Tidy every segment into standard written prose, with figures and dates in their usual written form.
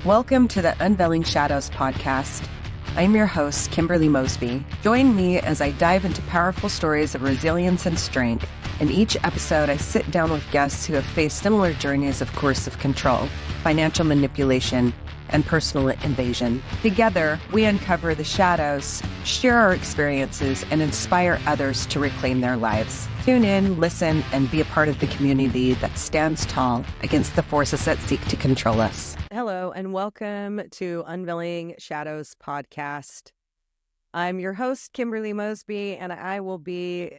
Welcome to the Unveiling Shadows podcast. I'm your host, Kimberly Mosby. Join me as I dive into powerful stories of resilience and strength. In each episode, I sit down with guests who have faced similar journeys of coercive control, financial manipulation, and personal invasion. Together, we uncover the shadows, share our experiences, and inspire others to reclaim their lives. Tune in, listen, and be a part of the community that stands tall against the forces that seek to control us. Hello, and welcome to Unveiling Shadows podcast. I'm your host, Kimberly Mosby, and I will be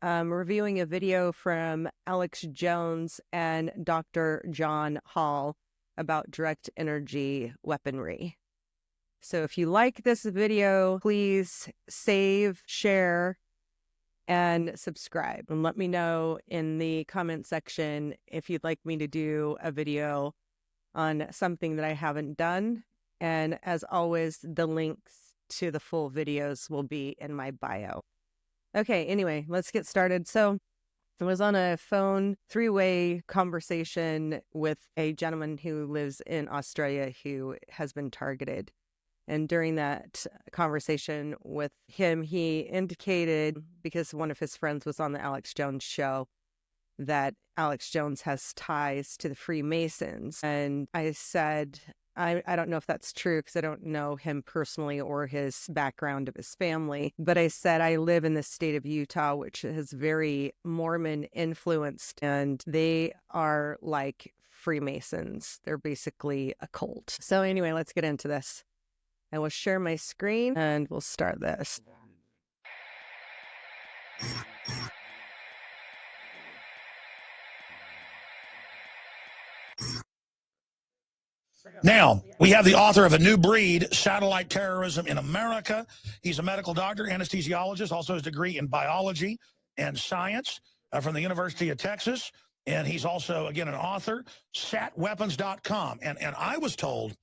reviewing a video from Alex Jones and Dr. John Hall about direct energy weaponry. So if you like this video, please save, share, and subscribe. And let me know in the comment section if you'd like me to do a video on something that I haven't done. And as always, the links to the full videos will be in my bio. Okay, anyway, let's get started. So I was on a phone three-way conversation with a gentleman who lives in Australia who has been targeted. And during that conversation with him, he indicated, because one of his friends was on the Alex Jones show, that Alex Jones has ties to the Freemasons. And I said, I don't know if that's true because I don't know him personally or his background of his family. But I said, I live in the state of Utah, which is very Mormon influenced, and they are like Freemasons. They're basically a cult. So anyway, let's get into this. I will share my screen and we'll start this. Now, we have the author of A New Breed, Satellite Terrorism in America. He's a medical doctor, anesthesiologist, also has a degree in biology and science from the University of Texas. And he's also, again, an author, satweapons.com. And I was told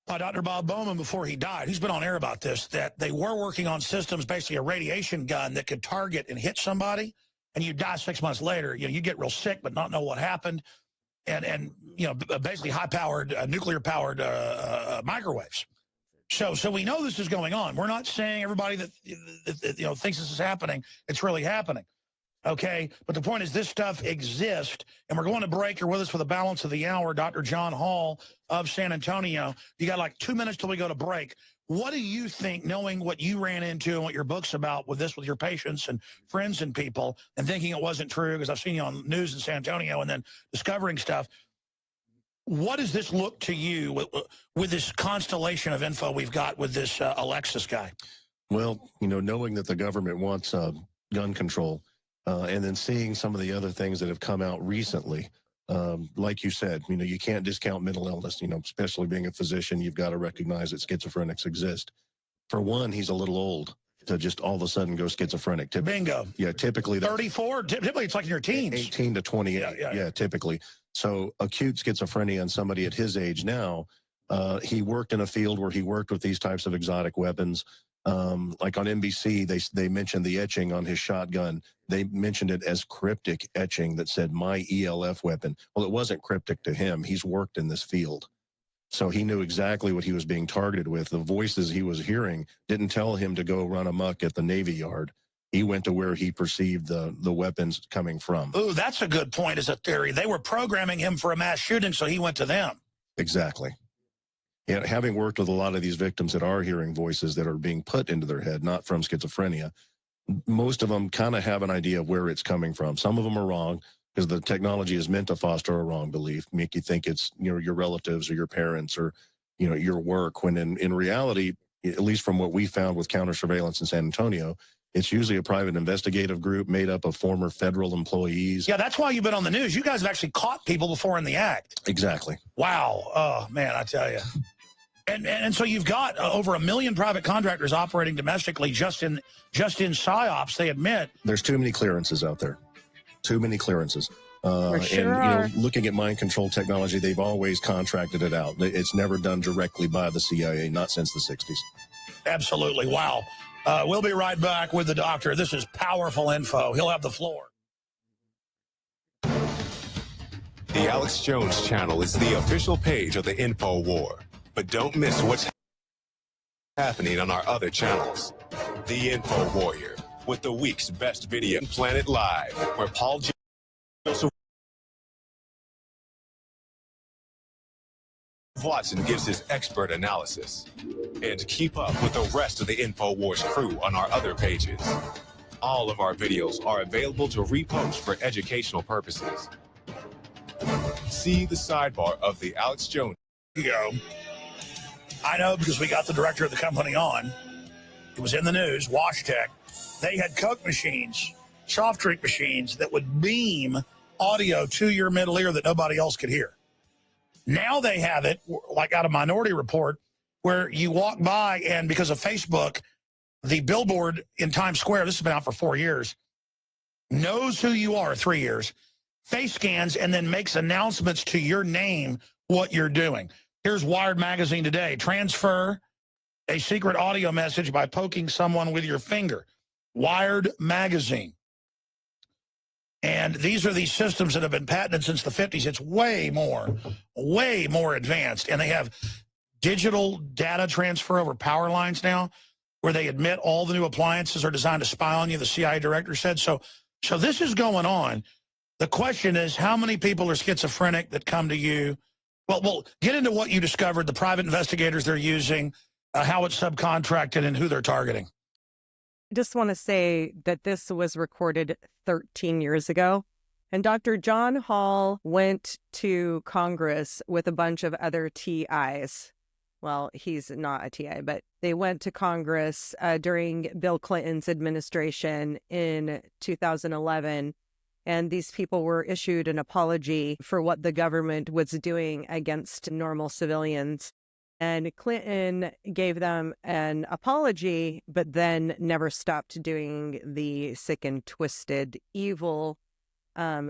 by Dr. Bob Bowman before he died, he's been on air about this, that they were working on systems, basically a radiation gun that could target and hit somebody, and you die 6 months later. You know, you get real sick but not know what happened. And you know, basically high-powered, nuclear-powered microwaves. So we know this is going on. We're not saying everybody that you know thinks this is happening, it's really happening. Okay, but the point is this stuff exists, and we're going to break. You're with us for the balance of the hour, Dr. John Hall of San Antonio. You got like 2 minutes till we go to break. What do you think, knowing what you ran into and what your book's about with this, with your patients and friends and people, and thinking it wasn't true, because I've seen you on news in San Antonio and then discovering stuff. What does this look to you with this constellation of info we've got with this Alexis guy? Well, you know, knowing that the government wants gun control, and then seeing some of the other things that have come out recently, like you said, you know, you can't discount mental illness, you know, especially being a physician, you've got to recognize that schizophrenics exist. For one, he's a little old to just all of a sudden go schizophrenic. Bingo. Yeah, typically. 34? Typically it's like in your teens. 18 to 28, yeah, typically. So acute schizophrenia in somebody at his age now, he worked in a field where he worked with these types of exotic weapons. Like on NBC, they mentioned the etching on his shotgun. They mentioned it as cryptic etching that said my ELF weapon. Well, it wasn't cryptic to him. He's worked in this field. So he knew exactly what he was being targeted with. The voices he was hearing didn't tell him to go run amok at the Navy Yard. He went to where he perceived the weapons coming from. Ooh, that's a good point as a theory. They were programming him for a mass shooting, so he went to them. Exactly. Yeah, having worked with a lot of these victims that are hearing voices that are being put into their head, not from schizophrenia, most of them kind of have an idea of where it's coming from. Some of them are wrong because the technology is meant to foster a wrong belief, make you think it's, you know, your relatives or your parents or, you know, your work, when in reality, at least from what we found with counter surveillance in San Antonio, it's usually a private investigative group made up of former federal employees. Yeah, that's why you've been on the news. You guys have actually caught people before in the act. Exactly. Wow. Oh, man, I tell you. And so you've got over 1 million private contractors operating domestically just in PsyOps, they admit. There's too many clearances out there. Too many clearances. Sure and, you know, looking at mind control technology, they've always contracted it out. It's never done directly by the CIA, not since the 60s. Absolutely. Wow. We'll be right back with the doctor. This is powerful info. He'll have the floor. The Alex Jones channel is the official page of the Info War, but don't miss what's happening on our other channels. The Info Warrior, with the week's best video, Planet Live, where Paul Joseph Watson gives his expert analysis. And keep up with the rest of the InfoWars crew on our other pages. All of our videos are available to repost for educational purposes. See the sidebar of the Alex Jones. I know because we got the director of the company on. It was in the news, WashTech. They had Coke machines, soft drink machines that would beam audio to your middle ear that nobody else could hear. Now they have it, like out of Minority Report, where you walk by and because of Facebook, the billboard in Times Square, this has been out for 4 years, knows who you are, 3 years, face scans, and then makes announcements to your name what you're doing. Here's Wired Magazine today. Transfer a secret audio message by poking someone with your finger. Wired Magazine. And these are these systems that have been patented since the 50s. It's way more advanced. And they have digital data transfer over power lines now where they admit all the new appliances are designed to spy on you, the CIA director said. So this is going on. The question is, how many people are schizophrenic that come to you? Well, get into what you discovered, the private investigators they're using, how it's subcontracted, and who they're targeting. Just want to say that this was recorded 13 years ago. And Dr. John Hall went to Congress with a bunch of other TIs. Well, he's not a TI, but they went to Congress during Bill Clinton's administration in 2011. And these people were issued an apology for what the government was doing against normal civilians. And Clinton gave them an apology, but then never stopped doing the sick and twisted, evil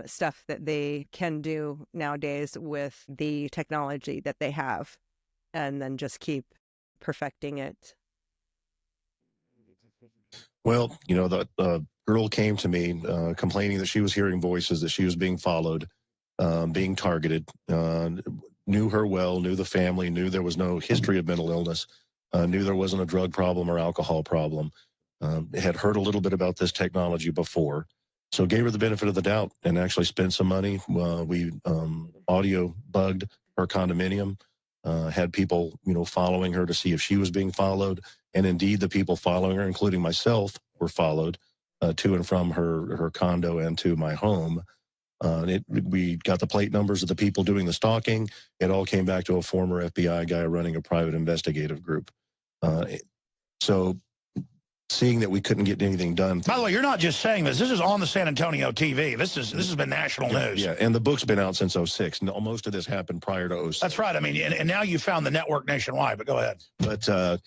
stuff that they can do nowadays with the technology that they have, and then just keep perfecting it. Well, you know, the girl came to me complaining that she was hearing voices, that she was being followed, being targeted, knew her well, knew the family, knew there was no history of mental illness, knew there wasn't a drug problem or alcohol problem, had heard a little bit about this technology before. So gave her the benefit of the doubt and actually spent some money. We audio bugged her condominium, had people, you know, following her to see if she was being followed. And indeed, the people following her, including myself, were followed to and from her condo and to my home. We got the plate numbers of the people doing the stalking. It all came back to a former FBI guy running a private investigative group. So seeing that we couldn't get anything done. By the way, you're not just saying this. This is on the San Antonio TV. This has been national news. Yeah, and the book's been out since 2006. Most of this happened prior to 2006. That's right. I mean, and now you found the network nationwide, but go ahead. But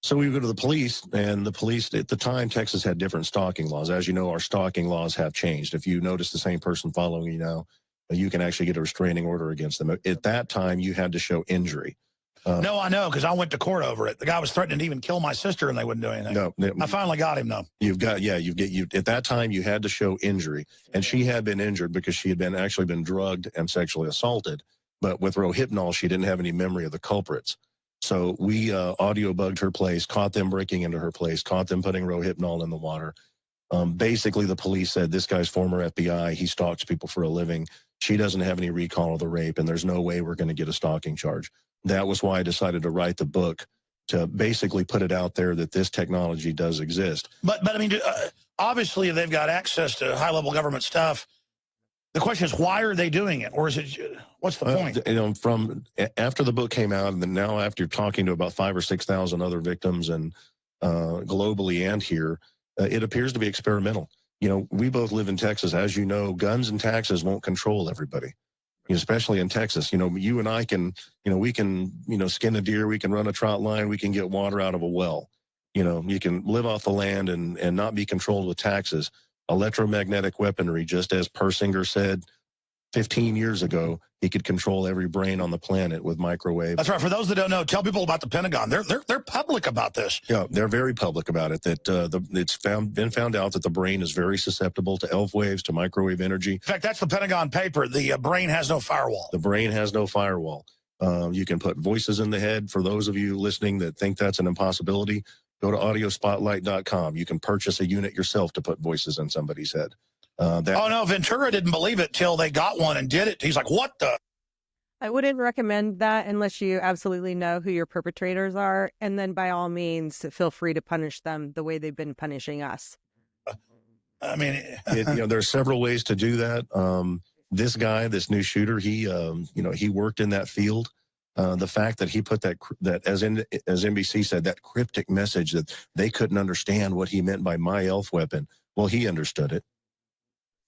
so we go to the police, and the police, at the time, Texas had different stalking laws. As you know, our stalking laws have changed. If you notice the same person following you now, you can actually get a restraining order against them. At that time, you had to show injury. No, I know, because I went to court over it. The guy was threatening to even kill my sister, and they wouldn't do anything. No, I finally got him, though. At that time, you had to show injury, and she had been injured because she had actually been drugged and sexually assaulted. But with Rohypnol, she didn't have any memory of the culprits. So we audio bugged her place, caught them breaking into her place, caught them putting Rohypnol in the water. Basically, the police said, this guy's former FBI. He stalks people for a living. She doesn't have any recall of the rape, and there's no way we're going to get a stalking charge. That was why I decided to write the book, to basically put it out there that this technology does exist. But I mean, obviously, they've got access to high-level government stuff. The question is, why are they doing it? Or is it, what's the point? You know, from after the book came out, and then now after talking to about 5,000 or 6,000 other victims, and globally and here, it appears to be experimental. You know, we both live in Texas. As you know, guns and taxes won't control everybody, especially in Texas. You know, you and I can, we can, skin a deer, we can run a trot line, we can get water out of a well. You know, you can live off the land and not be controlled with taxes. Electromagnetic weaponry, just as Persinger said, 15 years ago, he could control every brain on the planet with microwave. That's right. For those that don't know, tell people about the Pentagon. They're public about this. Yeah, they're very public about it. That it's been found out that the brain is very susceptible to ELF waves, to microwave energy. In fact, that's the Pentagon paper. The brain has no firewall. The brain has no firewall. You can put voices in the head. For those of you listening that think that's an impossibility, go to audiospotlight.com. You can purchase a unit yourself to put voices in somebody's head. Oh, no, Ventura didn't believe it till they got one and did it. He's like, what the? I wouldn't recommend that unless you absolutely know who your perpetrators are. And then by all means, feel free to punish them the way they've been punishing us. I mean, there are several ways to do that. This guy, this new shooter, he worked in that field. The fact that he put that as NBC said, that cryptic message that they couldn't understand what he meant by my ELF weapon. Well, he understood it.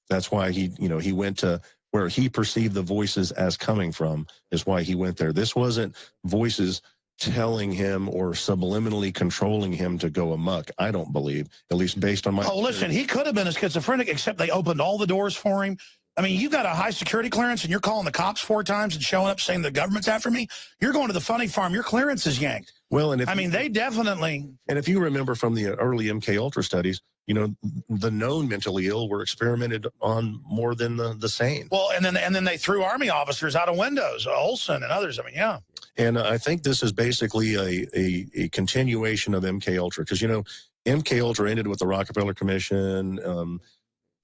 That's why he went to where he perceived the voices as coming from, is why he went there. This wasn't voices telling him or subliminally controlling him to go amok, I don't believe, at least based on my... Oh, listen, he could have been a schizophrenic, except they opened all the doors for him. I mean, you got a high security clearance and you're calling the cops 4 times and showing up saying the government's after me. You're going to the funny farm. Your clearance is yanked. Well, and they definitely... And if you remember from the early MK Ultra studies, the known mentally ill were experimented on more than the sane. Well, and then they threw Army officers out of windows, Olson and others. I mean, yeah. And I think this is basically a continuation of MK Ultra, because MK Ultra ended with the Rockefeller Commission,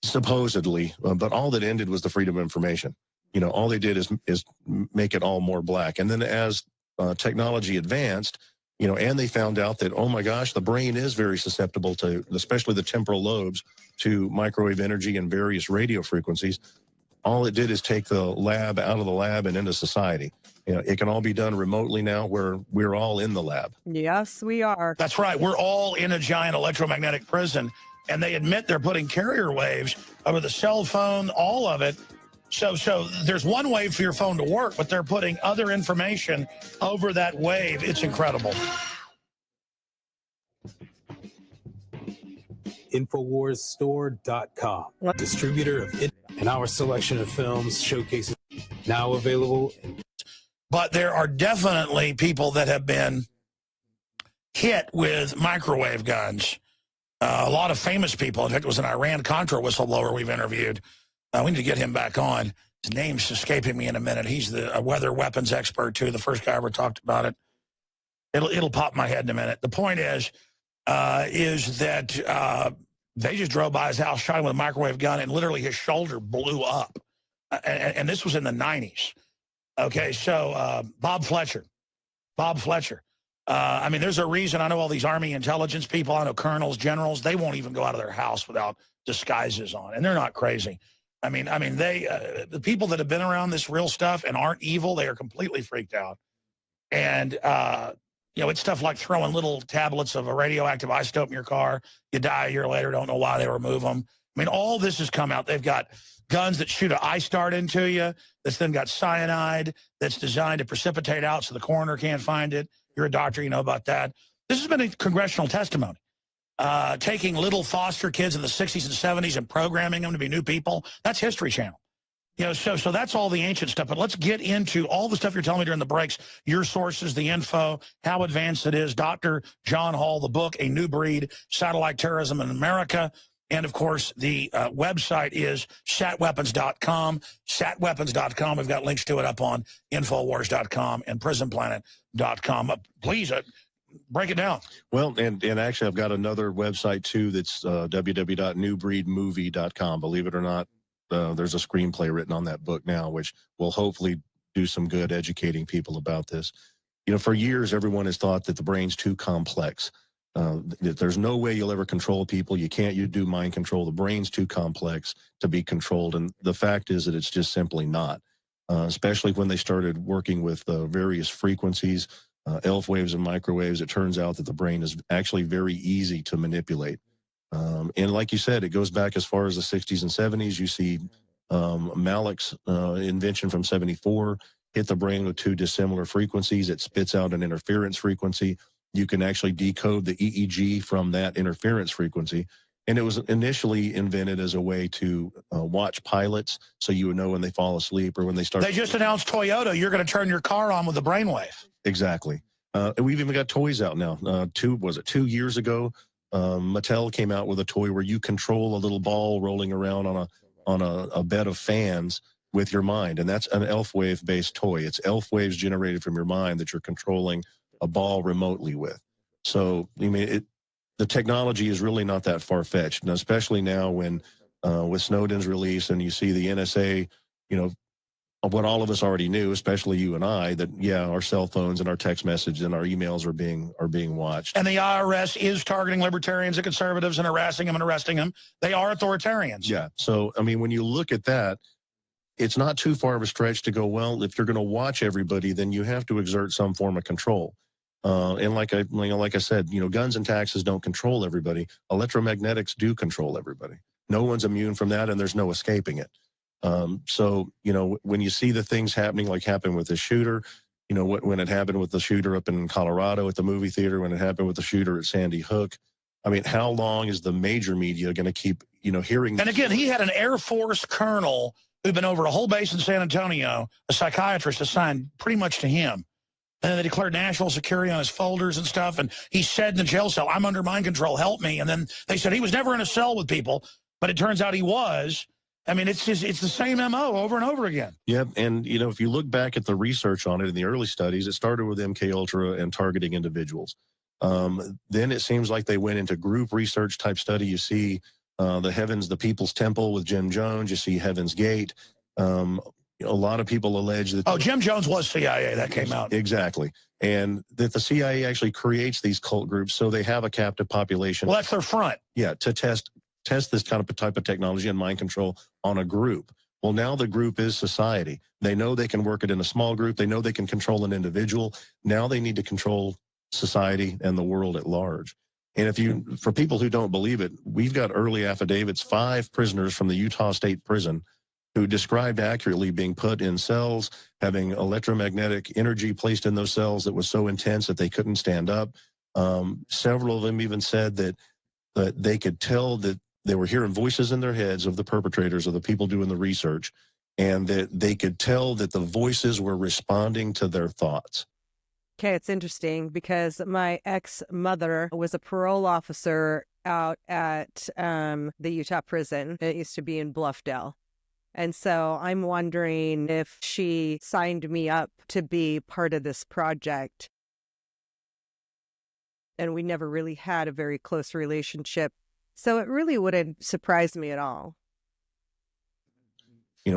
supposedly, but all that ended was the freedom of information. All they did is make it all more black. And then as technology advanced, and they found out that, oh my gosh, the brain is very susceptible to, especially the temporal lobes, to microwave energy and various radio frequencies. All it did is take the lab out of the lab and into society. It can all be done remotely now, where we're all in the lab. Yes, we are. That's right. We're all in a giant electromagnetic prison, and they admit they're putting carrier waves over the cell phone, all of it. So there's one wave for your phone to work, but they're putting other information over that wave. It's incredible. InfoWarsStore.com, distributor of it, and our selection of films showcases now available. But there are definitely people that have been hit with microwave guns. A lot of famous people. In fact, it was an Iran-Contra whistleblower we've interviewed. We need to get him back on. His name's escaping me in a minute. He's the weather weapons expert, too, the first guy I ever talked about it. It'll pop in my head in a minute. The point is that they just drove by his house, shot him with a microwave gun, and literally his shoulder blew up. And this was in the 90s. Okay, so Bob Fletcher. I mean, there's a reason. I know all these Army intelligence people. I know colonels, generals. They won't even go out of their house without disguises on, and they're not crazy. I mean, they the people that have been around this real stuff and aren't evil, they are completely freaked out. And it's stuff like throwing little tablets of a radioactive isotope in your car. You die a year later, don't know why they remove them. I mean, all this has come out. They've got guns that shoot an ice dart into you. That's then got cyanide that's designed to precipitate out so the coroner can't find it. You're a doctor, you know about that. This has been a congressional testimony. Taking little foster kids in the 60s and 70s and programming them to be new people. That's History Channel. So that's all the ancient stuff. But let's get into all the stuff you're telling me during the breaks, your sources, the info, how advanced it is. Dr. John Hall, the book, A New Breed, Satellite Terrorism in America. And, of course, the website is satweapons.com. Satweapons.com. We've got links to it up on Infowars.com and PrisonPlanet.com. Please break it down. Well, and actually, I've got another website, too, that's www.newbreedmovie.com. Believe it or not, there's a screenplay written on that book now, which will hopefully do some good educating people about this. For years, everyone has thought that the brain's too complex. That there's no way you'll ever control people. You do mind control. The brain's too complex to be controlled. And the fact is that it's just simply not, especially when they started working with various frequencies, ELF waves and microwaves. It turns out that the brain is actually very easy to manipulate. And like you said, it goes back as far as the 60s and 70s. You see Malik's invention from 74 hit the brain with 2 dissimilar frequencies. It spits out an interference frequency. You can actually decode the EEG from that interference frequency. And it was initially invented as a way to watch pilots, so you would know when they fall asleep or when they start. They just announced Toyota, you're going to turn your car on with a brainwave. Exactly. And we've even got toys out now. 2 years ago, Mattel came out with a toy where you control a little ball rolling around on a bed of fans with your mind, and that's an elf wave based toy. It's elf waves generated from your mind that you're controlling a ball remotely with. So I mean, the technology is really not that far fetched, and especially now when with Snowden's release, and you see the NSA, you know, what all of us already knew, especially you and I, that our cell phones and our text messages and our emails are being watched. And the IRS is targeting libertarians and conservatives and harassing them and arresting them. They are authoritarians. Yeah. So I mean, when you look at that, it's not too far of a stretch to go, well, if you're going to watch everybody, then you have to exert some form of control. And like I said, guns and taxes don't control everybody. Electromagnetics do control everybody. No one's immune from that, and there's no escaping it. So, when you see the things happening, like happened with the shooter, when it happened with the shooter up in Colorado at the movie theater, when it happened with the shooter at Sandy Hook, I mean, how long is the major media going to keep, hearing? And again, he had an Air Force colonel who'd been over a whole base in San Antonio, a psychiatrist assigned pretty much to him. And then they declared national security on his folders and stuff. And he said in the jail cell, "I'm under mind control, help me." And then they said he was never in a cell with people, but it turns out he was. I mean, it's the same MO over and over again. Yep. And, if you look back at the research on it in the early studies, it started with MKUltra and targeting individuals. Then it seems like they went into group research type study. You see the People's Temple with Jim Jones. You see Heaven's Gate. A lot of people allege that... Oh, Jim Jones was CIA. That came out. Exactly. And that the CIA actually creates these cult groups so they have a captive population. Well, that's their front. Yeah, to test this kind of type of technology and mind control on a group. Well, now the group is society. They know they can work it in a small group. They know they can control an individual. Now they need to control society and the world at large. And for people who don't believe it, we've got early affidavits, 5 prisoners from the Utah State Prison who described accurately being put in cells, having electromagnetic energy placed in those cells that was so intense that they couldn't stand up. Several of them even said that they could tell that they were hearing voices in their heads of the perpetrators, of the people doing the research, and that they could tell that the voices were responding to their thoughts. Okay, it's interesting because my ex-mother was a parole officer out at the Utah prison. It used to be in Bluffdale. And so I'm wondering if she signed me up to be part of this project. And we never really had a very close relationship. So it really wouldn't surprise me at all.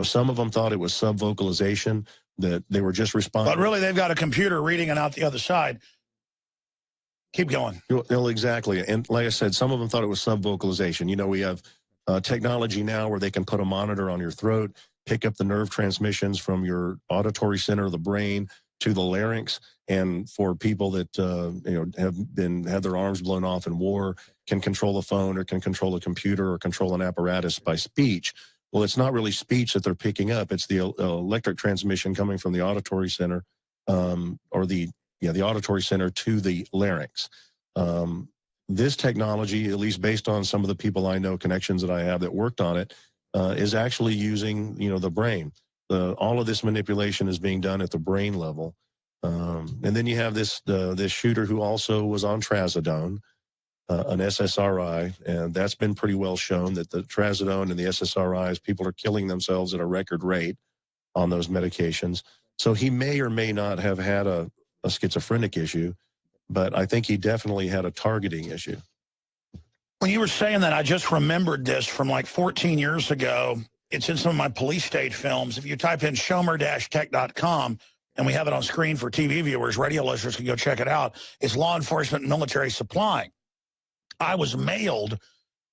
Some of them thought it was sub-vocalization, that they were just responding. But really, they've got a computer reading it out the other side. Keep going. Well, exactly. And like I said, some of them thought it was sub-vocalization. We have technology now where they can put a monitor on your throat, pick up the nerve transmissions from your auditory center of the brain to the larynx. And for people that have their arms blown off in war, can control a phone or can control a computer or control an apparatus by speech. Well, it's not really speech that they're picking up. It's the electric transmission coming from the auditory center, or the auditory center to the larynx. This technology, at least based on some of the people I know, connections that I have that worked on it, is actually using, the brain. All of this manipulation is being done at the brain level. And then you have this shooter who also was on trazodone, an SSRI, and that's been pretty well shown that the trazodone and the SSRIs, people are killing themselves at a record rate on those medications. So he may or may not have had a schizophrenic issue, but I think he definitely had a targeting issue. When you were saying that, I just remembered this from like 14 years ago. It's in some of my police state films. If you type in shomer-tech.com, and we have it on screen for TV viewers, radio listeners can go check it out. It's law enforcement and military supply. I was mailed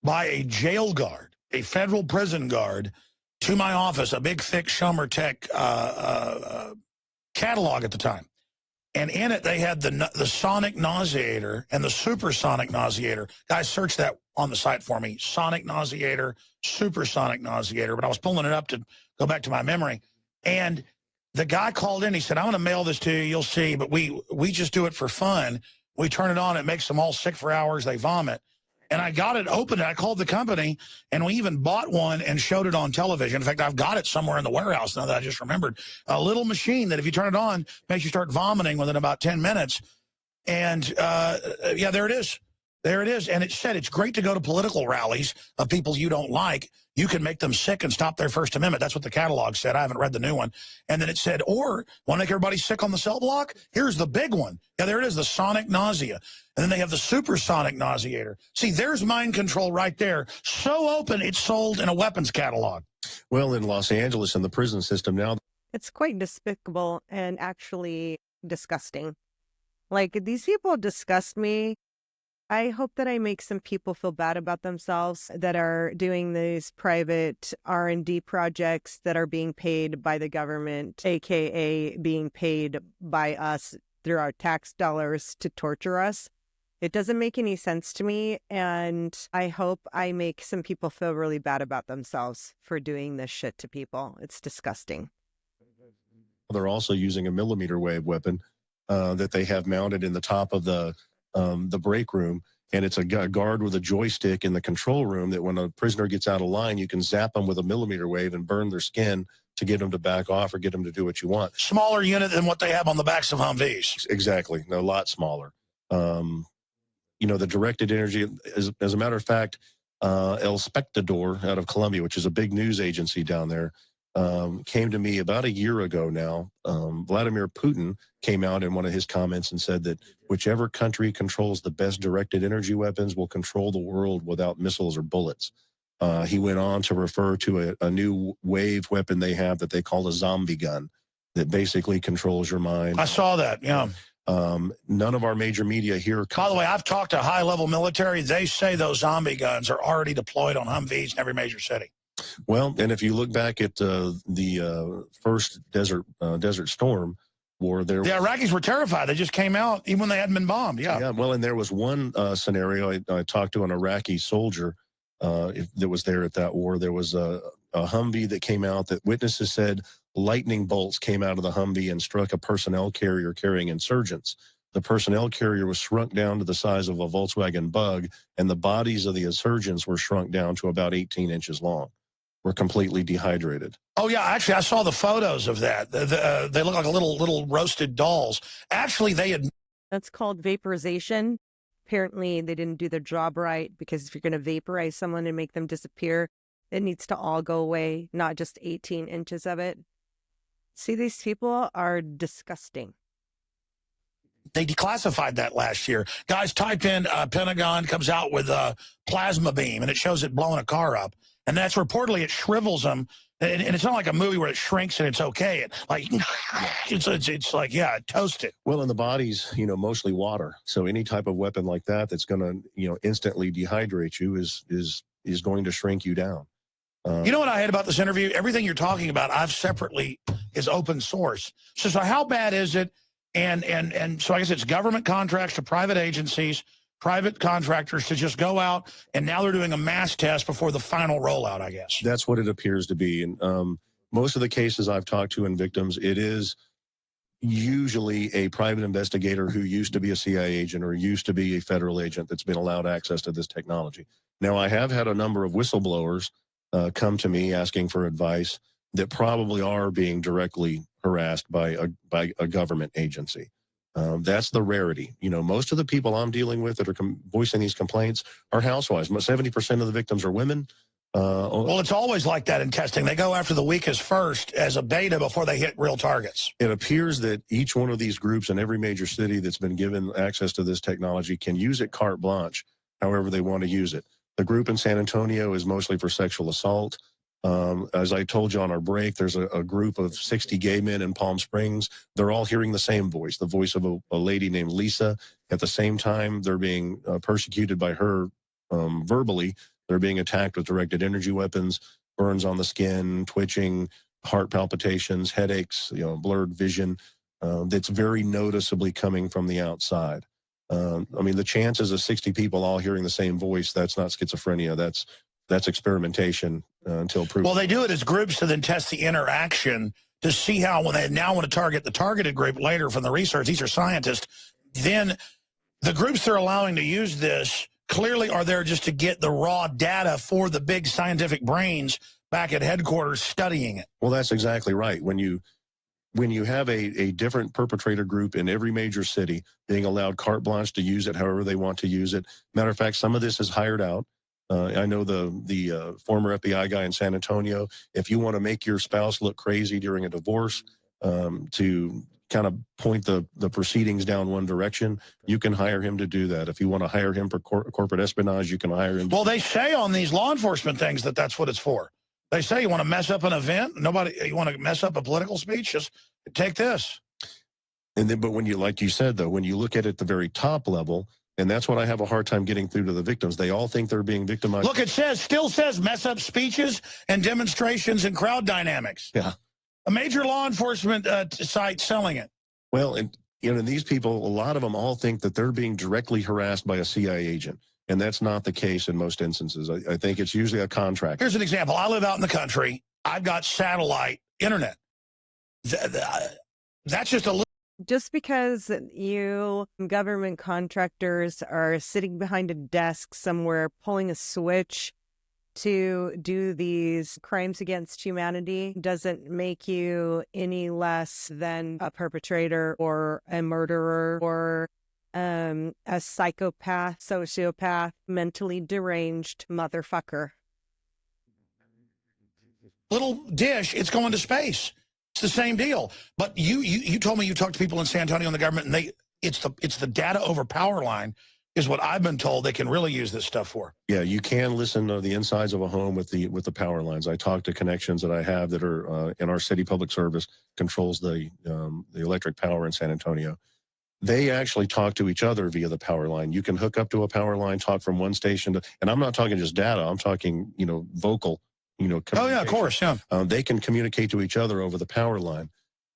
by a jail guard, a federal prison guard, to my office, a big, thick Shomer Tech catalog at the time. And in it, they had the sonic nauseator and the supersonic nauseator. Guys, search that on the site for me. Sonic nauseator, supersonic nauseator. But I was pulling it up to go back to my memory. And the guy called in. He said, "I'm going to mail this to you. You'll see. But we just do it for fun. We turn it on. It makes them all sick for hours. They vomit." And I got it open, and I called the company, and we even bought one and showed it on television. In fact, I've got it somewhere in the warehouse now that I just remembered. A little machine that if you turn it on, makes you start vomiting within about 10 minutes. And, yeah, there it is. There it is. And it said it's great to go to political rallies of people you don't like. You can make them sick and stop their First Amendment. That's what the catalog said. I haven't read the new one. And then it said, or want to make everybody sick on the cell block? Here's the big one. Yeah, there it is, the sonic nausea. And then they have the supersonic nauseator. See, there's mind control right there. So open, it's sold in a weapons catalog. Well, in Los Angeles, in the prison system now. It's quite despicable and actually disgusting. Like, these people disgust me. I hope that I make some people feel bad about themselves that are doing these private R&D projects that are being paid by the government, aka being paid by us through our tax dollars to torture us. It doesn't make any sense to me, and I hope I make some people feel really bad about themselves for doing this shit to people. It's disgusting. They're also using a millimeter wave weapon that they have mounted in the top of the break room, and it's a guard with a joystick in the control room that when a prisoner gets out of line, you can zap them with a millimeter wave and burn their skin to get them to back off or get them to do what you want. Smaller unit than what they have on the backs of Humvees. Exactly. A lot smaller. You know, the directed energy, as a matter of fact, El Spectador out of Colombia, which is a big news agency down there, came to me about a year ago now. Vladimir Putin came out in one of his comments and said that whichever country controls the best directed energy weapons will control the world without missiles or bullets. He went on to refer to a new wave weapon they have that they call a zombie gun that basically controls your mind. I saw that, yeah. None of our major media here. By the way, I've talked to high-level military. They say those zombie guns are already deployed on Humvees in every major city. Well, and if you look back at the first Desert Storm war, the Iraqis were terrified. They just came out even when they hadn't been bombed. Yeah. Yeah. Well, and there was one scenario I talked to an Iraqi soldier that was there at that war. There was a Humvee that came out that witnesses said lightning bolts came out of the Humvee and struck a personnel carrier carrying insurgents. The personnel carrier was shrunk down to the size of a Volkswagen Bug, and the bodies of the insurgents were shrunk down to about 18 inches long. Were completely dehydrated. Oh, yeah. Actually, I saw the photos of that. They look like little roasted dolls. Actually, they had... That's called vaporization. Apparently, they didn't do their job right, because if you're going to vaporize someone and make them disappear, it needs to all go away, not just 18 inches of it. See, these people are disgusting. They declassified that last year. Guys typed in Pentagon comes out with a plasma beam, and it shows it blowing a car up. And that's reportedly it shrivels them. And it's not like a movie where it shrinks and it's okay. It's like, yeah, toast it. Well, and the body's, mostly water. So any type of weapon like that that's going to, instantly dehydrate you is going to shrink you down. You know what I hate about this interview? Everything you're talking about, I've separately is open source. So how bad is it? And so I guess it's government contracts to private agencies, private contractors to just go out, and now they're doing a mass test before the final rollout, I guess. That's what it appears to be. And most of the cases I've talked to in victims, it is usually a private investigator who used to be a CIA agent or used to be a federal agent that's been allowed access to this technology. Now, I have had a number of whistleblowers come to me asking for advice that probably are being directly harassed by a government agency. That's the rarity. Most of the people I'm dealing with that are voicing these complaints are housewives. 70% of the victims are women. Well, it's always like that in testing. They go after the weakest first as a beta before they hit real targets. It appears that each one of these groups in every major city that's been given access to this technology can use it carte blanche, however they want to use it. The group in San Antonio is mostly for sexual assault. As I told you on our break, there's a group of 60 gay men in Palm Springs. They're all hearing the same voice, the voice of a lady named Lisa. At the same time, they're being persecuted by her verbally. They're being attacked with directed energy weapons, burns on the skin, twitching, heart palpitations, headaches, blurred vision. That's very noticeably coming from the outside. The chances of 60 people all hearing the same voice, that's not schizophrenia. That's experimentation until proven. Well, they do it as groups to then test the interaction to see how, when they now want to target the targeted group later from the research, these are scientists, then the groups they're allowing to use this clearly are there just to get the raw data for the big scientific brains back at headquarters studying it. Well, that's exactly right. When you have a different perpetrator group in every major city being allowed carte blanche to use it however they want to use it. Matter of fact, some of this is hired out. I know the former FBI guy in San Antonio, if you want to make your spouse look crazy during a divorce, to kind of point the proceedings down one direction, you can hire him to do that. If you want to hire him for corporate espionage, you can hire him. Well, they say on these law enforcement things that that's what it's for. They say you want to mess up an event, you want to mess up a political speech, just take this. And then, but when you, like you said, though, when you look at it at the very top level, and that's what I have a hard time getting through to the victims. They all think they're being victimized. Look, it still says mess up speeches and demonstrations and crowd dynamics. Yeah. A major law enforcement site selling it. Well, and these people, a lot of them all think that they're being directly harassed by a CIA agent. And that's not the case in most instances. I think it's usually a contract. Here's an example. I live out in the country. I've got satellite internet. That's just a little. Just because you government contractors are sitting behind a desk somewhere pulling a switch to do these crimes against humanity doesn't make you any less than a perpetrator or a murderer or a psychopath, sociopath, mentally deranged motherfucker. Little dish, it's going to space. It's the same deal. But you told me you talked to people in San Antonio in the government, and it's the data over power line is what I've been told they can really use this stuff for. Yeah, you can listen to the insides of a home with the power lines. I talked to connections that I have that are in our city public service controls the electric power in San Antonio. They actually talk to each other via the power line. You can hook up to a power line, talk from one station to, and I'm not talking just data. I'm talking vocal. Oh yeah, of course, yeah. They can communicate to each other over the power line.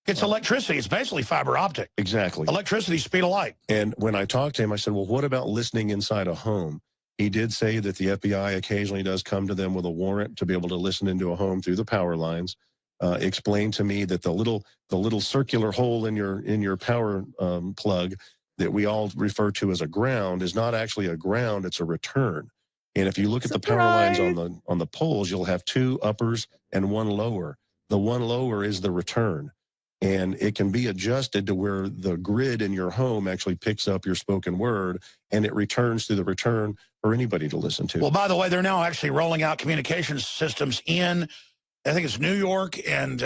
It's electricity. It's basically fiber optic. Exactly. Electricity, speed of light. And when I talked to him, I said, well, what about listening inside a home? He did say that the FBI occasionally does come to them with a warrant to be able to listen into a home through the power lines. Explained to me that the little circular hole in your power plug that we all refer to as a ground is not actually a ground, it's a return. And if you look at the power lines on the poles, you'll have two uppers and one lower. The one lower is the return. And it can be adjusted to where the grid in your home actually picks up your spoken word, and it returns through the return for anybody to listen to. Well, by the way, they're now actually rolling out communications systems in, I think it's New York and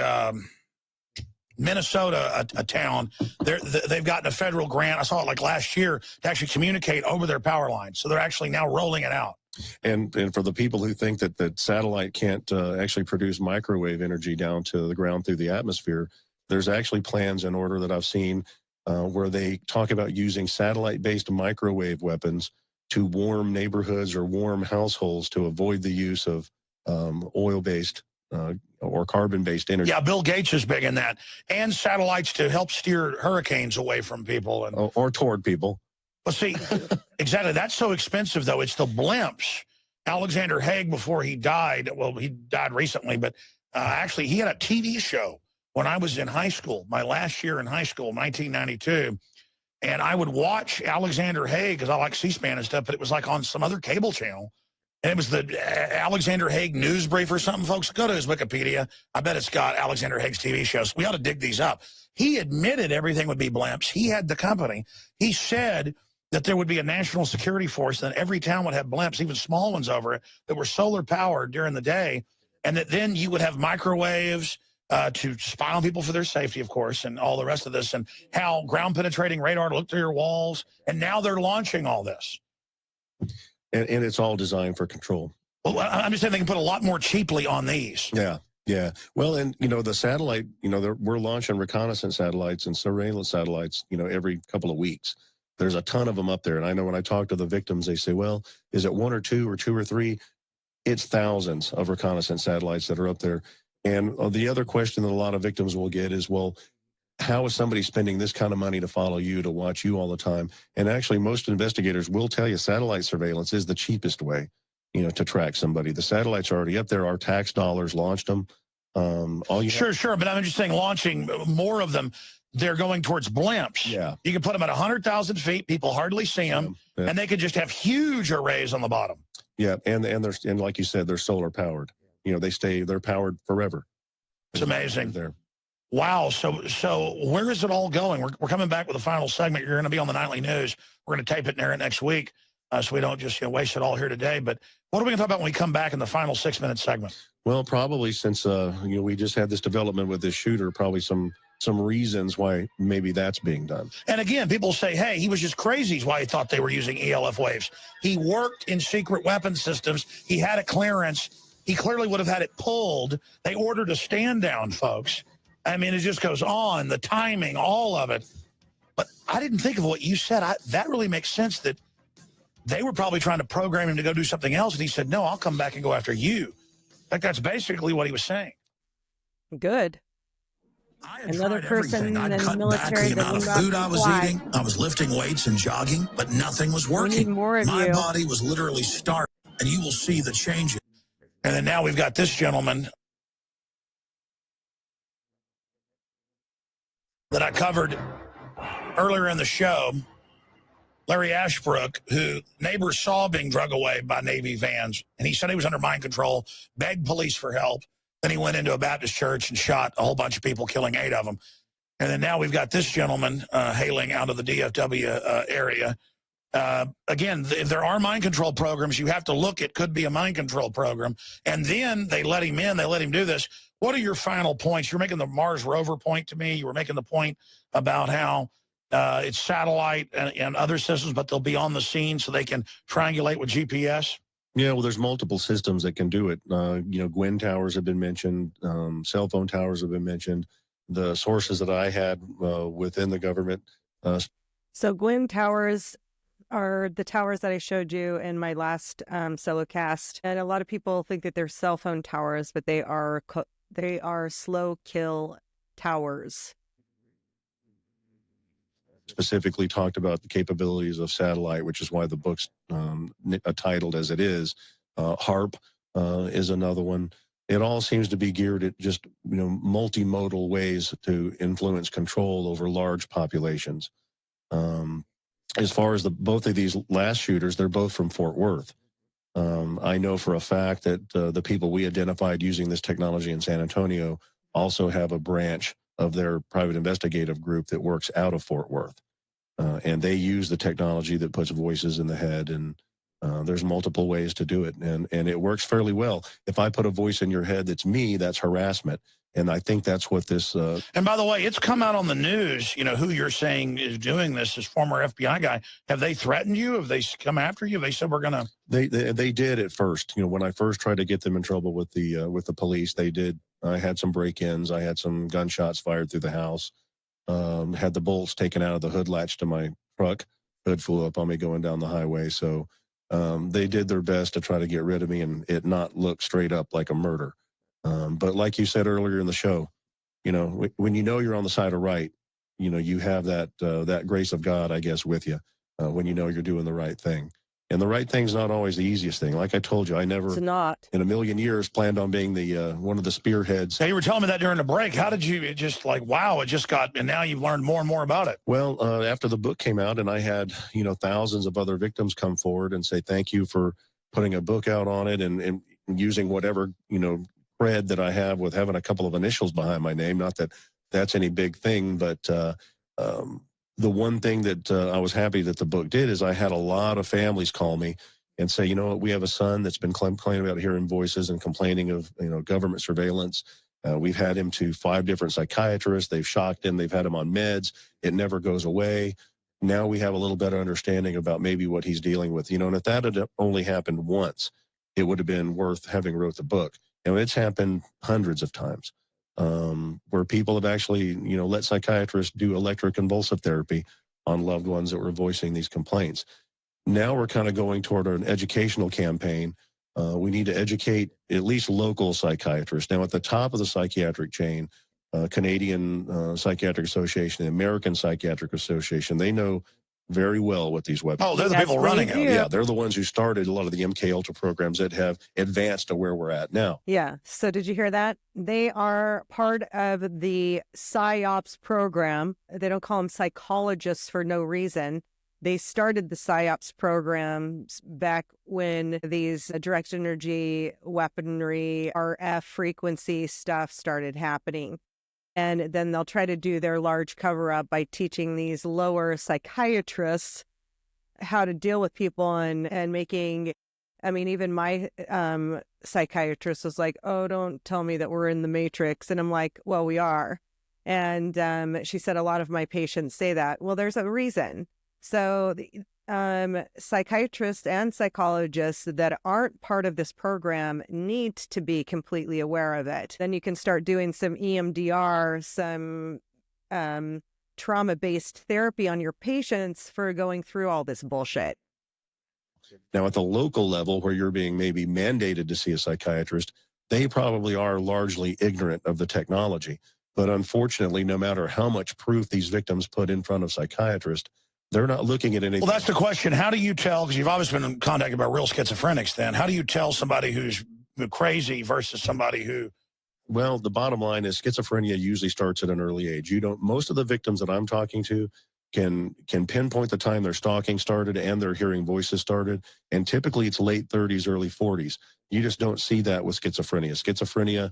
Minnesota, a town. They've gotten a federal grant. I saw it like last year to actually communicate over their power lines. So they're actually now rolling it out. And for the people who think that satellite can't actually produce microwave energy down to the ground through the atmosphere, there's actually plans in order that I've seen where they talk about using satellite-based microwave weapons to warm neighborhoods or warm households to avoid the use of oil-based or carbon-based energy. Yeah, Bill Gates is big in that. And satellites to help steer hurricanes away from people. And or toward people. Well, see, exactly. That's so expensive, though. It's the blimps. Alexander Haig, before he died, well, he died recently, but actually he had a TV show when I was in high school, my last year in high school, 1992, and I would watch Alexander Haig because I like C-SPAN and stuff, but it was like on some other cable channel, and it was the Alexander Haig News Brief or something, folks. Go to his Wikipedia. I bet it's got Alexander Haig's TV shows. We ought to dig these up. He admitted everything would be blimps. He had the company. He said that there would be a national security force, and every town would have blimps, even small ones over it, that were solar-powered during the day, and that then you would have microwaves, to spy on people for their safety, of course, and all the rest of this, and how ground-penetrating radar to look through your walls, and now they're launching all this. And it's all designed for control. Well, I'm just saying they can put a lot more cheaply on these. Yeah, yeah. Well, and, the satellite, we're launching reconnaissance satellites and surveillance satellites, every couple of weeks. There's a ton of them up there, and I know when I talk to the victims, they say, well, is it one or two or three? It's thousands of reconnaissance satellites that are up there. And the other question that a lot of victims will get is, well, how is somebody spending this kind of money to follow you, to watch you all the time? And actually, most investigators will tell you satellite surveillance is the cheapest way, to track somebody. The satellites are already up there. Our tax dollars launched them. Sure, but I'm just saying launching more of them. they're going towards blimps. Yeah. You can put them at 100,000 feet. People hardly see them, Yeah. and they could just have huge arrays on the bottom. Yeah, and like you said, they're solar powered. You know, they're powered forever. It's amazing. There. Wow. So where is it all going? We're coming back with the final segment. You're going to be on the nightly news. We're going to tape it and air it next week, so we don't just waste it all here today. But what are we going to talk about when we come back in the final 6-minute segment? Well, probably since we just had this development with this shooter, probably some reasons why maybe that's being done. And again, people say, hey, he was just crazy is why he thought they were using ELF waves. He worked in secret weapon systems. He had a clearance. He clearly would have had it pulled. They ordered a stand down, folks. I mean, it just goes on, the timing, all of it. But I didn't think of what you said. That really makes sense that they were probably trying to program him to go do something else. And he said, no, I'll come back and go after you. Like, that's basically what he was saying. Good. Another person in the military the amount of food I was eating. I was lifting weights and jogging, but nothing was working. We need more of My you. body was literally starving, and you will see the changes. And then now we've got this gentleman that I covered earlier in the show, Larry Ashbrook, who neighbors saw being drug away by Navy vans, and he said he was under mind control, begged police for help. Then he went into a Baptist church and shot a whole bunch of people, killing 8 of them. And then now we've got this gentleman hailing out of the DFW area. Again, if there are mind control programs, you have to look, it could be a mind control program. And then they let him in, they let him do this. What are your final points? You're making the Mars rover point to me. You were making the point about how it's satellite and other systems, but they'll be on the scene so they can triangulate with GPS. Yeah, well, there's multiple systems that can do it. Gwyn towers have been mentioned. Cell phone towers have been mentioned. The sources that I had within the government. So Gwyn towers are the towers that I showed you in my last solo cast. And a lot of people think that they're cell phone towers, but they are slow kill towers. Specifically talked about the capabilities of satellite, which is why the book's titled as it is. HARP is another one. It all seems to be geared at just multimodal ways to influence control over large populations. As far as both of these last shooters, they're both from Fort Worth. I know for a fact that the people we identified using this technology in San Antonio also have a branch of their private investigative group that works out of Fort Worth. And they use the technology that puts voices in the head, and there's multiple ways to do it. And it works fairly well. If I put a voice in your head that's me, that's harassment. And I think that's what this... And by the way, it's come out on the news, who you're saying is doing this, this former FBI guy. Have they threatened you? Have they come after you? Have they said we're going to... They did at first. When I first tried to get them in trouble with the police, they did. I had some break-ins. I had some gunshots fired through the house. Had the bolts taken out of the hood latch to my truck. Hood flew up on me going down the highway. So they did their best to try to get rid of me and it not look straight up like a murder. But like you said earlier in the show, when you're on the side of right, you have that grace of God, I guess, with you when you're doing the right thing. And the right thing's not always the easiest thing. Like I told you, I never It's not. in a million years planned on being the one of the spearheads. Hey, you were telling me that during the break. How did it just wow, it just got, and now you've learned more and more about it. Well, after the book came out and I had, thousands of other victims come forward and say, thank you for putting a book out on it and using whatever, cred that I have with having a couple of initials behind my name. Not that that's any big thing, but the one thing that I was happy that the book did is I had a lot of families call me and say, we have a son that's been complaining about hearing voices and complaining of, government surveillance. We've had him to 5 different psychiatrists. They've shocked him. They've had him on meds. It never goes away. Now we have a little better understanding about maybe what he's dealing with, and if that had only happened once, it would have been worth having wrote the book. It's happened hundreds of times. Where people have actually, let psychiatrists do electroconvulsive therapy on loved ones that were voicing these complaints. Now we're kind of going toward an educational campaign. We need to educate at least local psychiatrists. Now, at the top of the psychiatric chain, Canadian Psychiatric Association, the American Psychiatric Association, they know very well with these weapons. Oh, they're the Yes, people they running it. do. Yeah, they're the ones who started a lot of the MK Ultra programs that have advanced to where we're at now. Yeah. So did you hear that? They are part of the PsyOps program. They don't call them psychologists for no reason. They started the PsyOps programs back when these direct energy weaponry, RF frequency stuff started happening. And then they'll try to do their large cover up by teaching these lower psychiatrists how to deal with people and making, I mean, even my psychiatrist was like, oh, don't tell me that we're in the Matrix. And I'm like, well, we are. And she said a lot of my patients say that. Well, there's a reason. So the psychiatrists and psychologists that aren't part of this program need to be completely aware of it. Then you can start doing some EMDR, some trauma-based therapy on your patients for going through all this bullshit. Now, at the local level, where you're being maybe mandated to see a psychiatrist, they probably are largely ignorant of the technology. But unfortunately, no matter how much proof these victims put in front of psychiatrists, they're not looking at anything. Well, that's the question. How do you tell, because you've obviously been contacted by real schizophrenics then, how do you tell somebody who's crazy versus somebody who... Well, the bottom line is schizophrenia usually starts at an early age. Most of the victims that I'm talking to can pinpoint the time their stalking started and their hearing voices started. And typically it's late 30s, early 40s. You just don't see that with schizophrenia. Schizophrenia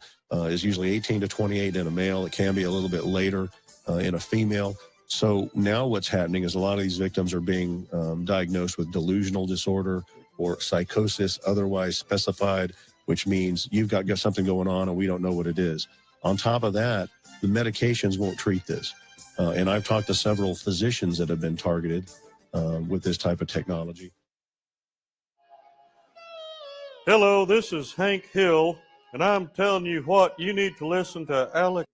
is usually 18 to 28 in a male. It can be a little bit later in a female. So now what's happening is a lot of these victims are being diagnosed with delusional disorder or psychosis, otherwise specified, which means you've got something going on and we don't know what it is. On top of that, the medications won't treat this. And I've talked to several physicians that have been targeted with this type of technology. Hello, this is Hank Hill, and I'm telling you what, you need to listen to Alex.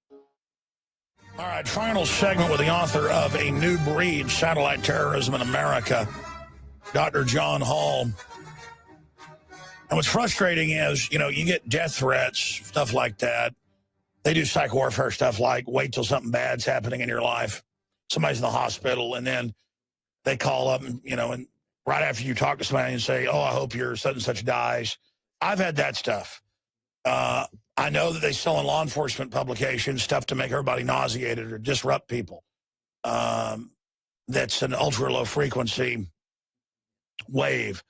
All right, final segment with the author of A New Breed, Satellite Terrorism in America, Dr. John Hall. And what's frustrating is, you get death threats, stuff like that. They do psych warfare stuff like wait till something bad's happening in your life. Somebody's in the hospital, and then they call up, and right after you talk to somebody and say, oh, I hope your such and such dies. I've had that stuff. I know that they sell in law enforcement publications stuff to make everybody nauseated or disrupt people. That's an ultra-low frequency wave.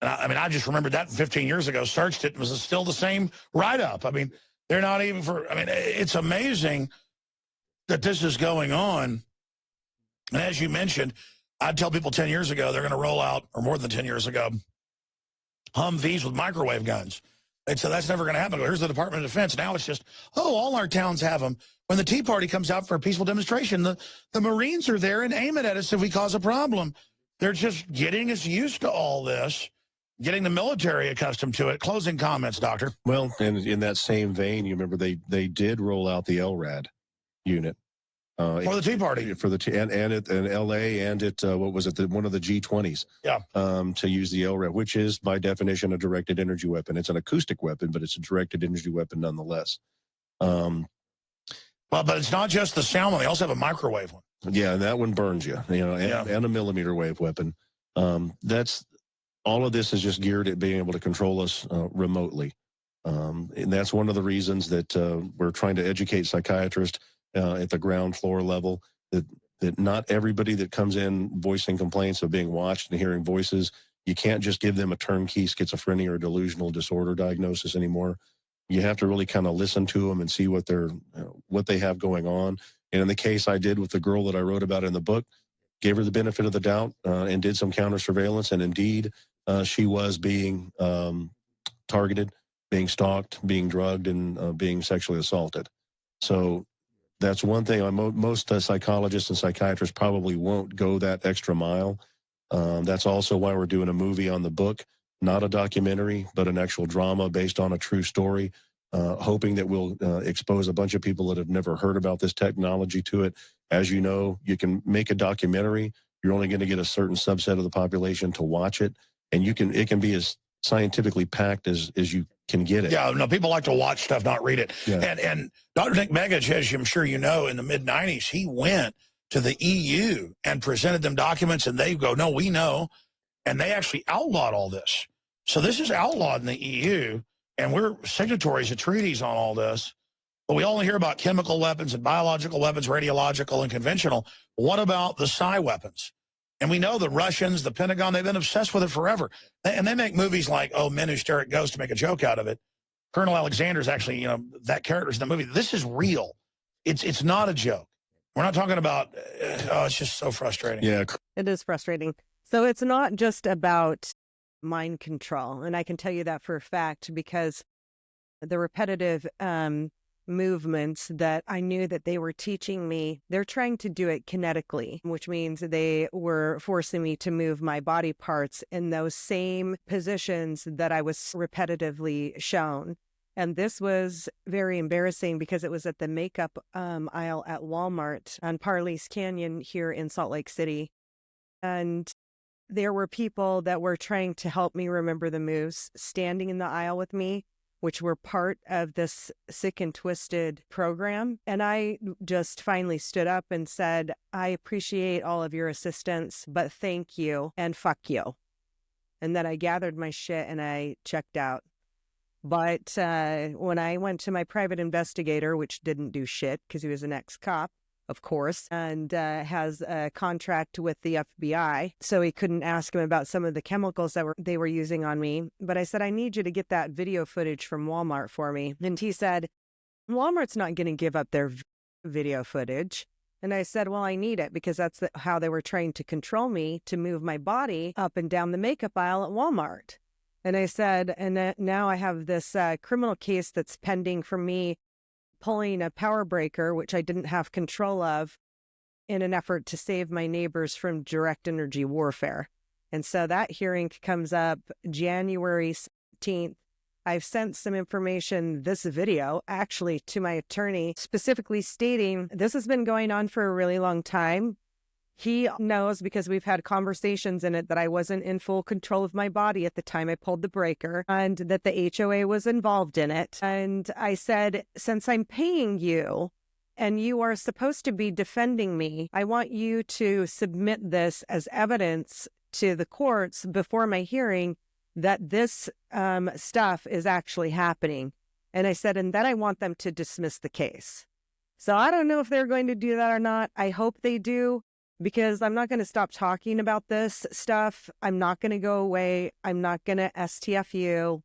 And I just remembered that 15 years ago, searched it, and it was still the same write-up. I mean, they're not even it's amazing that this is going on. And as you mentioned, I'd tell people 10 years ago they're going to roll out, or more than 10 years ago, Humvees with microwave guns. They'd say that's never going to happen. Here's the Department of Defense. Now it's just, all our towns have them. When the Tea Party comes out for a peaceful demonstration, the Marines are there and aim it at us if we cause a problem. They're just getting us used to all this, getting the military accustomed to it. Closing comments, Doctor. Well, and in that same vein, you remember they did roll out the LRAD unit. For the Tea Party. For the and in L.A. and at, what was it, one of the G20s. Yeah. To use the LRAD, which is, by definition, a directed energy weapon. It's an acoustic weapon, but it's a directed energy weapon nonetheless. Well, but it's not just the sound one. They also have a microwave one. Yeah, and that one burns you, and a millimeter wave weapon. That's all of this is just geared at being able to control us remotely. And that's one of the reasons that we're trying to educate psychiatrists at the ground floor level, that not everybody that comes in voicing complaints of being watched and hearing voices, you can't just give them a turnkey schizophrenia or delusional disorder diagnosis anymore. You have to really kind of listen to them and see what they have going on. And in the case I did with the girl that I wrote about in the book, gave her the benefit of the doubt and did some counter surveillance. And indeed, she was being targeted, being stalked, being drugged, and being sexually assaulted. So that's one thing. Most psychologists and psychiatrists probably won't go that extra mile. That's also why we're doing a movie on the book, not a documentary, but an actual drama based on a true story, hoping that we'll expose a bunch of people that have never heard about this technology to it. As you know, you can make a documentary. You're only going to get a certain subset of the population to watch it, and it can be as scientifically packed as you can get it. Yeah, no, people like to watch stuff, not read it. Yeah. And Dr. Nick Megich, as I'm sure you know, in the mid-'90s, he went to the EU and presented them documents, and they go, no, we know. And they actually outlawed all this. So this is outlawed in the EU, and we're signatories of treaties on all this. But we only hear about chemical weapons and biological weapons, radiological and conventional. What about the psi weapons? And we know the Russians, the Pentagon, they've been obsessed with it forever. And they make movies like, oh, Men Who Stare at Ghosts to make a joke out of it. Colonel Alexander's actually, that character's in the movie. This is real. It's not a joke. We're not talking about, it's just so frustrating. Yeah. It is frustrating. So it's not just about mind control. And I can tell you that for a fact, because the repetitive movements that I knew that they were teaching me, they're trying to do it kinetically, which means they were forcing me to move my body parts in those same positions that I was repetitively shown. And this was very embarrassing because it was at the makeup aisle at Walmart on Parley's Canyon here in Salt Lake City. And there were people that were trying to help me remember the moves standing in the aisle with me, which were part of this Sick and Twisted program. And I just finally stood up and said, I appreciate all of your assistance, but thank you and fuck you. And then I gathered my shit and I checked out. But when I went to my private investigator, which didn't do shit because he was an ex-cop, of course, and has a contract with the FBI, so he couldn't ask him about some of the chemicals that they were using on me. But I said, I need you to get that video footage from Walmart for me. And he said, Walmart's not going to give up their video footage. And I said, well, I need it because that's how they were trying to control me to move my body up and down the makeup aisle at Walmart. And I said, and now I have this criminal case that's pending for me pulling a power breaker, which I didn't have control of, in an effort to save my neighbors from direct energy warfare. And so that hearing comes up January 17th. I've sent some information, this video, actually, to my attorney, specifically stating this has been going on for a really long time. He knows because we've had conversations in it that I wasn't in full control of my body at the time I pulled the breaker and that the HOA was involved in it. And I said, since I'm paying you and you are supposed to be defending me, I want you to submit this as evidence to the courts before my hearing that this stuff is actually happening. And I said, and then I want them to dismiss the case. So I don't know if they're going to do that or not. I hope they do. Because I'm not going to stop talking about this stuff. I'm not going to go away. I'm not going to STF you.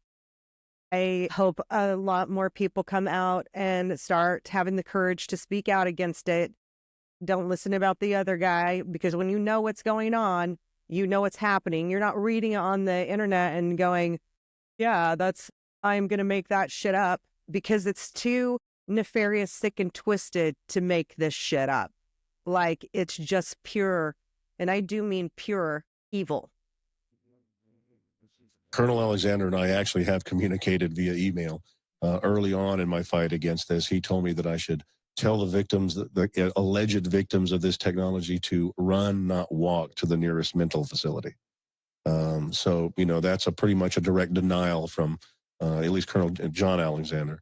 I hope a lot more people come out and start having the courage to speak out against it. Don't listen about the other guy, because when you know what's going on, you know what's happening. You're not reading it on the internet and going, yeah, I'm going to make that shit up, because it's too nefarious, sick, and twisted to make this shit up. Like, it's just pure, and I do mean pure evil. Colonel Alexander and I actually have communicated via email early on in my fight against this. He told me that I should tell the victims, the alleged victims of this technology, to run, not walk, to the nearest mental facility. So, that's pretty much a direct denial from at least Colonel John Alexander.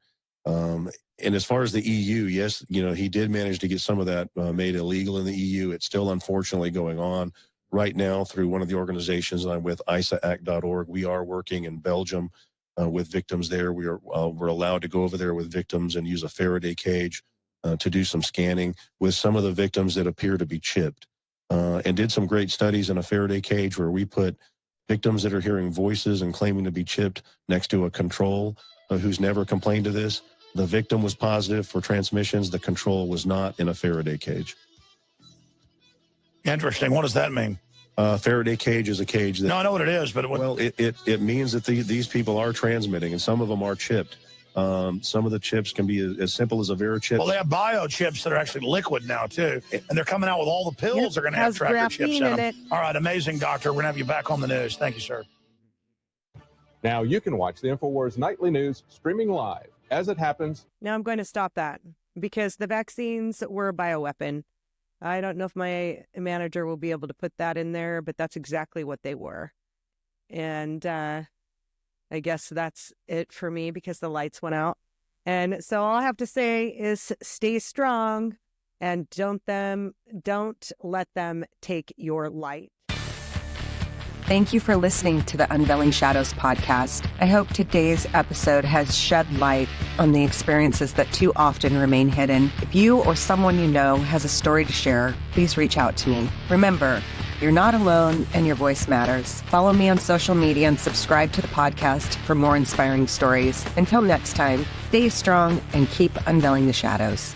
And as far as the EU, yes, he did manage to get some of that made illegal in the EU. It's still unfortunately going on right now through one of the organizations I'm with, isaac.org. We are working in Belgium with victims there. We're allowed to go over there with victims and use a Faraday cage to do some scanning with some of the victims that appear to be chipped, and did some great studies in a Faraday cage where we put victims that are hearing voices and claiming to be chipped next to a control who's never complained of this. The victim was positive for transmissions. The control was not, in a Faraday cage. Interesting. What does that mean? Faraday cage is a cage that... No, I know what it is, but... It means that these people are transmitting, and some of them are chipped. Some of the chips can be as simple as a Verichip. Well, they have biochips that are actually liquid now, too. And they're coming out with all the pills are going to have tracker chips in them. All right, amazing, doctor. We're going to have you back on the news. Thank you, sir. Now you can watch the InfoWars Nightly News streaming live as it happens. Now I'm going to stop that, because the vaccines were a bioweapon. I don't know if my manager will be able to put that in there, but that's exactly what they were. And I guess that's it for me, because the lights went out. And so all I have to say is stay strong. and don't let them take your light. Thank you for listening to the Unveiling Shadows podcast. I hope today's episode has shed light on the experiences that too often remain hidden. If you or someone you know has a story to share, please reach out to me. Remember, you're not alone and your voice matters. Follow me on social media and subscribe to the podcast for more inspiring stories. Until next time, stay strong and keep unveiling the shadows.